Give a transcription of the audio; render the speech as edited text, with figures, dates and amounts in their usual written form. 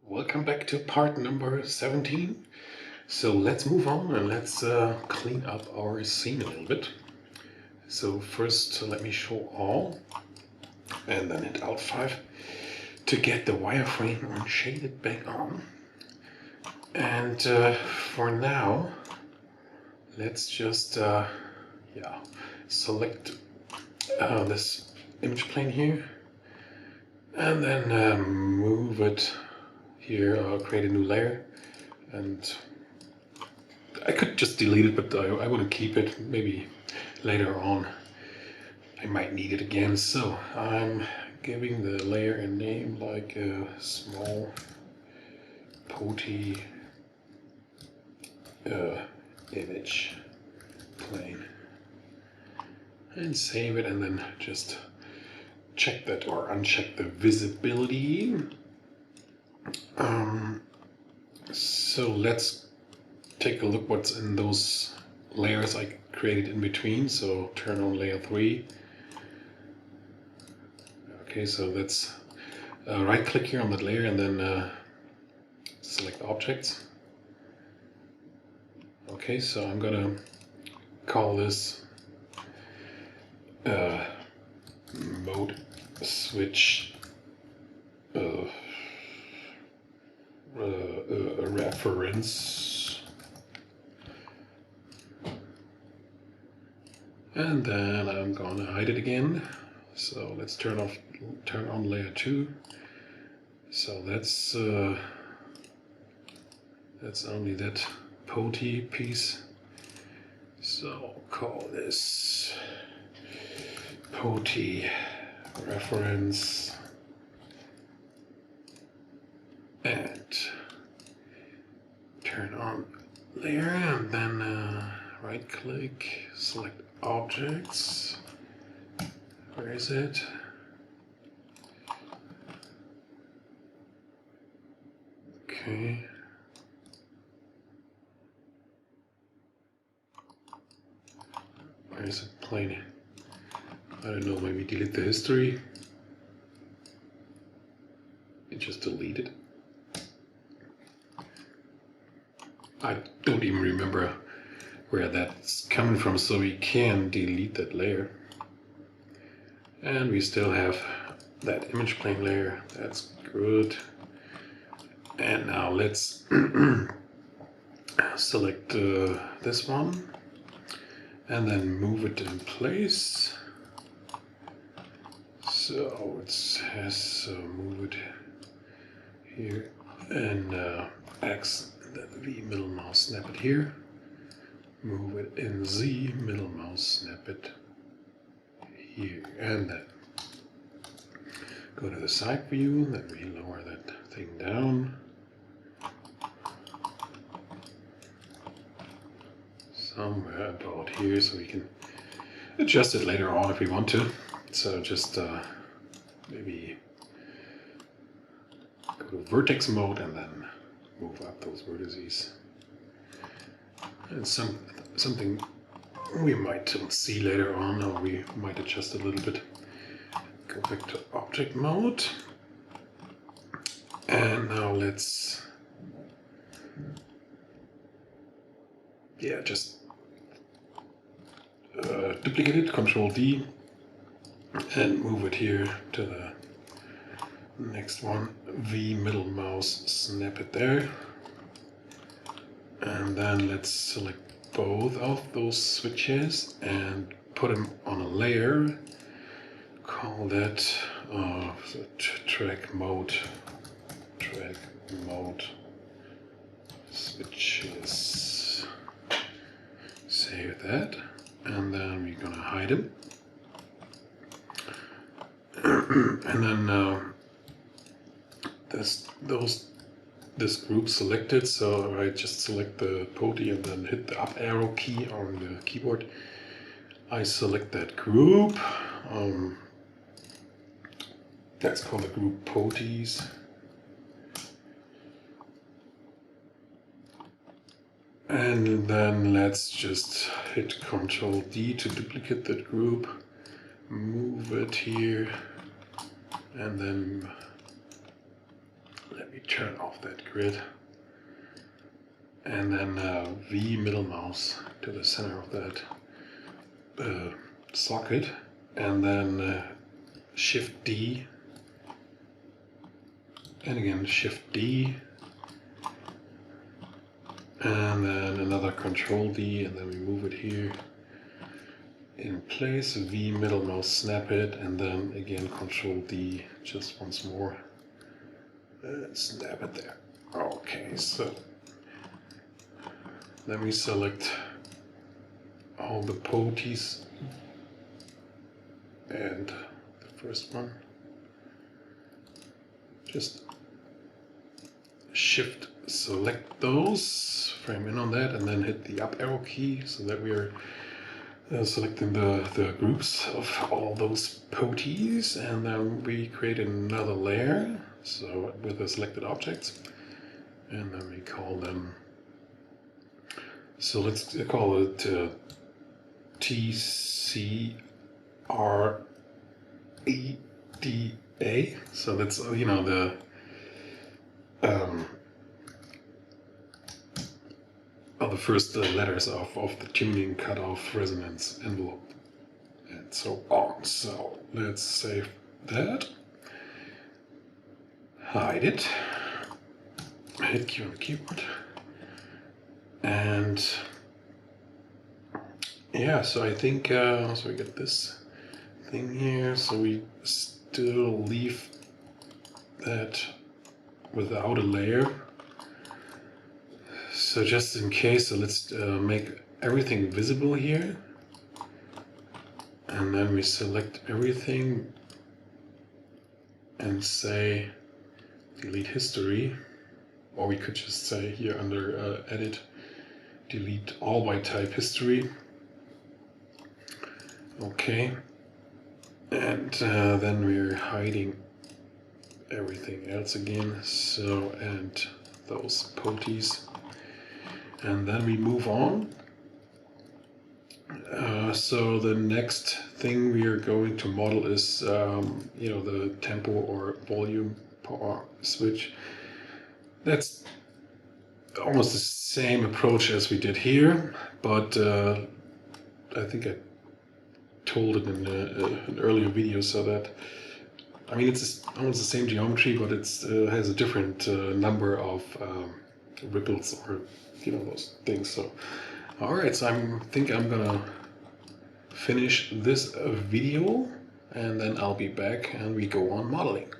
Welcome back to part number 17. So let's move on and let's clean up our scene a little bit. So first let me show all and then hit Alt 5 to get the wireframe unshaded back on. And for now, let's just select this image plane here and then move it here, create a new layer, and I could just delete it, but I wouldn't keep it. Maybe later on I might need it again. So I'm giving the layer a name like a small potty image plane, and save it, and then just check that or uncheck the visibility. So let's take a look what's in those layers I created in between. So turn on layer 3. Okay, so let's right click here on that layer and then select objects. Okay, so I'm gonna call this mode switch reference, and then I'm gonna hide it again. So let's turn on layer 2. So that's only that potty piece. So call this potty reference and turn on layer, and then right click, select objects. Where is it? Okay. Where is it playing? I don't know, maybe delete the history. It just deleted. I don't even remember where that's coming from, so we can delete that layer. And we still have that image plane layer. That's good. And now let's select this one and then move it in place. So it has move it here and X, then V middle mouse snap it here. Move it in Z middle mouse snap it here, and then go to the side view. Then we lower that thing down. Somewhere about here, so we can adjust it later on if we want to. So just maybe go to vertex mode and then move up those vertices. And something we might see later on, or we might adjust a little bit. Go back to object mode. And now let's just duplicate it, Control D, and move it here to the next one. V middle mouse, snap it there. And then let's select both of those switches and put them on a layer. Call that track mode switches. Save that, and then we're gonna hide them. And then this group selected, so I just select the potty and then hit the up arrow key on the keyboard. I select that group. That's called the group potties. And then let's just hit Control D to duplicate that group, move it here, and then Let me turn off that grid. And then V middle mouse to the center of that socket. And then Shift D. And again Shift D. And then another Control D, and then we move it here in place. V middle mouse, snap it, and then again Control D just once more. Snap it there. Okay, so let me select all the poties and the first one. Just Shift select those, frame in on that, and then hit the up arrow key so that we are selecting the groups of all those poties, and then we create another layer so with the selected objects, and then we call them, so let's call it TCREDA. So that's, you know, the the first letters of the tuning, cutoff, resonance, envelope, and so on. So let's save that, hide it, hit Q on the keyboard, and yeah, so I think, so we get this thing here, so we still leave that without a layer. So just in case, so let's make everything visible here, and then we select everything and say delete history, or we could just say here under edit, delete all by type history. Okay, and then we're hiding everything else again, so, and those poties. And then we move on. So the next thing we are going to model is, you know, the tempo or volume power switch. That's almost the same approach as we did here, but I think I told it in an earlier video, so that, I mean, it's almost the same geometry, but it's has a different number of ripples, or, you know, those things. So alright, so I think I'm gonna finish this video, and then I'll be back and we go on modeling.